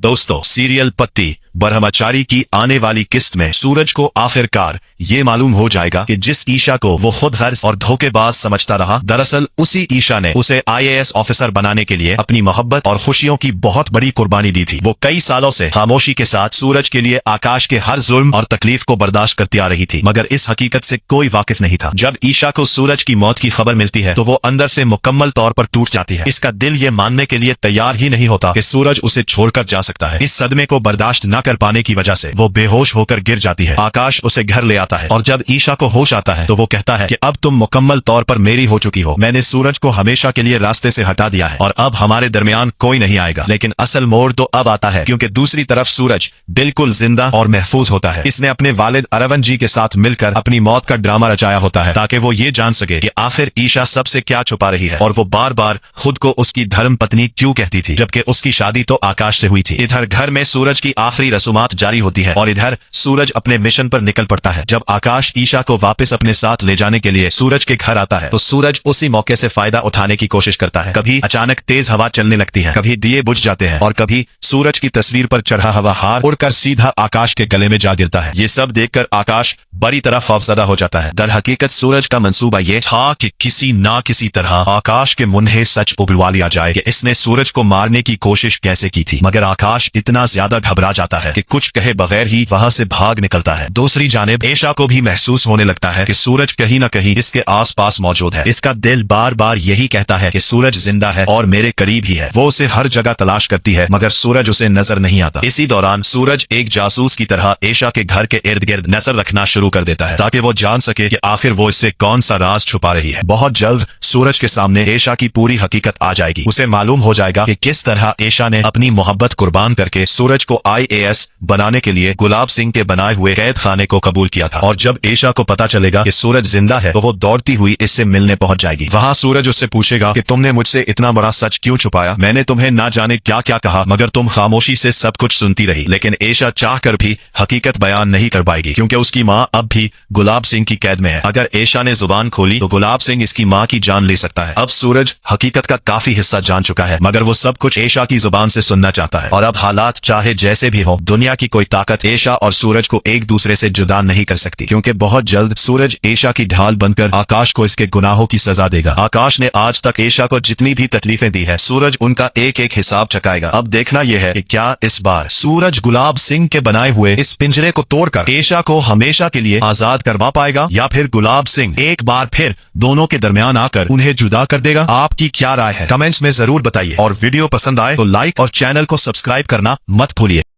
दोस्तों, सीरियल पत्ती ब्रह्मचारी की आने वाली किस्त में सूरज को आखिरकार ये मालूम हो जाएगा कि जिस ईशा को वो खुद गर्ज और धोखेबाज समझता रहा, दरअसल उसी ईशा ने उसे आईएएस ऑफिसर बनाने के लिए अपनी मोहब्बत और खुशियों की बहुत बड़ी कुर्बानी दी थी। वो कई सालों से खामोशी के साथ सूरज के लिए आकाश के हर जुल्म और तकलीफ को बर्दाश्त करती आ रही थी, मगर इस हकीकत से कोई वाकिफ नहीं था। जब ईशा को सूरज की मौत की खबर मिलती है तो वो अंदर से मुकम्मल तौर पर टूट जाती है। इसका दिल ये मानने के लिए तैयार ही नहीं होता कि सूरज उसे छोड़कर जा सकता है। इस सदमे को बर्दाश्त न कर पाने की वजह से वो बेहोश होकर गिर जाती है। आकाश उसे घर ले आता है और जब ईशा को होश आता है तो वो कहता है कि अब तुम मुकम्मल तौर पर मेरी हो चुकी हो। मैंने सूरज को हमेशा के लिए रास्ते से हटा दिया है और अब हमारे दरमियान कोई नहीं आएगा। लेकिन असल मोड़ तो अब आता है, क्योंकि दूसरी तरफ सूरज बिल्कुल जिंदा और महफूज होता है। इसने अपने वालिद अरवन जी के साथ मिलकर अपनी मौत का ड्रामा रचाया होता है ताकि वो ये जान सके कि आखिर ईशा सबसे क्या छुपा रही है और वो बार बार खुद को उसकी धर्म पत्नी क्यों कहती थी, जबकि उसकी शादी तो आकाश से हुई थी। इधर घर में सूरज की आखिरी रसूमात जारी होती है और इधर सूरज अपने मिशन पर निकल पड़ता है। जब आकाश ईशा को वापस अपने साथ ले जाने के लिए सूरज के घर आता है तो सूरज उसी मौके से फायदा उठाने की कोशिश करता है। कभी अचानक तेज हवा चलने लगती है, कभी दिए बुझ जाते हैं और कभी सूरज की तस्वीर पर चढ़ा हवा हार उड़कर सीधा आकाश के गले में जा गिरता है। ये सब देखकर आकाश बड़ी तरह खौफजदा हो जाता है। दर हकीकत सूरज का मंसूबा ये था कि किसी ना किसी तरह आकाश के मुंहे सच उगलवा लिया जाए कि इसने सूरज को मारने की कोशिश कैसे की थी, मगर आकाश इतना ज्यादा घबरा जाता है कि कुछ कहे बगैर ही वहां से भाग निकलता है। दूसरी जानिब ईशा को भी महसूस होने लगता है कि सूरज कहीं न कहीं इसके आसपास मौजूद है। इसका दिल बार बार यही कहता है कि सूरज जिंदा है और मेरे करीब ही है। वो उसे हर जगह तलाश करती है मगर सूरज उसे नजर नहीं आता। इसी दौरान सूरज एक जासूस की तरह ईशा के घर के इर्द गिर्द नजर रखना शुरू कर देता है ताकि वो जान सके कि आखिर वो इससे कौन सा राज छुपा रही है। बहुत जल्द सूरज के सामने ईशा की पूरी हकीकत आ जाएगी। उसे मालूम हो जाएगा कि किस तरह ईशा ने अपनी मोहब्बत कुर्बान करके सूरज को आईएएस बनाने के लिए गुलाब सिंह के बनाए हुए कैद खाने को कबूल किया था। और जब ईशा को पता चलेगा कि सूरज जिंदा है तो वो दौड़ती हुई इससे मिलने पहुंच जाएगी। वहां सूरज उससे पूछेगा कि तुमने मुझसे इतना बड़ा सच क्यों छुपाया? मैंने तुम्हें ना जाने क्या क्या कहा मगर तुम खामोशी से सब कुछ सुनती रही। लेकिन ईशा चाहकर भी हकीकत बयान नहीं कर पाएगी क्योंकि उसकी माँ अब भी गुलाब सिंह की कैद में है। अगर ईशा ने जुबान खोली तो गुलाब सिंह इसकी माँ की जान ले सकता है। अब सूरज हकीकत का काफी हिस्सा जान चुका है मगर वो सब कुछ ईशा की जुबान से सुनना चाहता है। और अब हालात चाहे जैसे भी हो, दुनिया की कोई ताकत ईशा और सूरज को एक दूसरे से जुदा नहीं कर सकती, क्योंकि बहुत जल्द सूरज ईशा की ढाल बनकर आकाश को इसके गुनाहों की सजा देगा। आकाश ने आज तक ईशा को जितनी भी तकलीफें दी है, सूरज उनका एक एक हिसाब चुकाएगा। अब देखना यह है कि क्या इस बार सूरज गुलाब सिंह के बनाए हुए इस पिंजरे को तोड़कर ईशा को हमेशा के लिए आजाद करवा पाएगा या फिर गुलाब सिंह एक बार फिर दोनों के दरमियान आकर उन्हें जुदा कर देगा। आपकी क्या राय है? कमेंट्स में जरूर बताइए और वीडियो पसंद आए तो लाइक और चैनल को सब्सक्राइब करना मत भूलिए।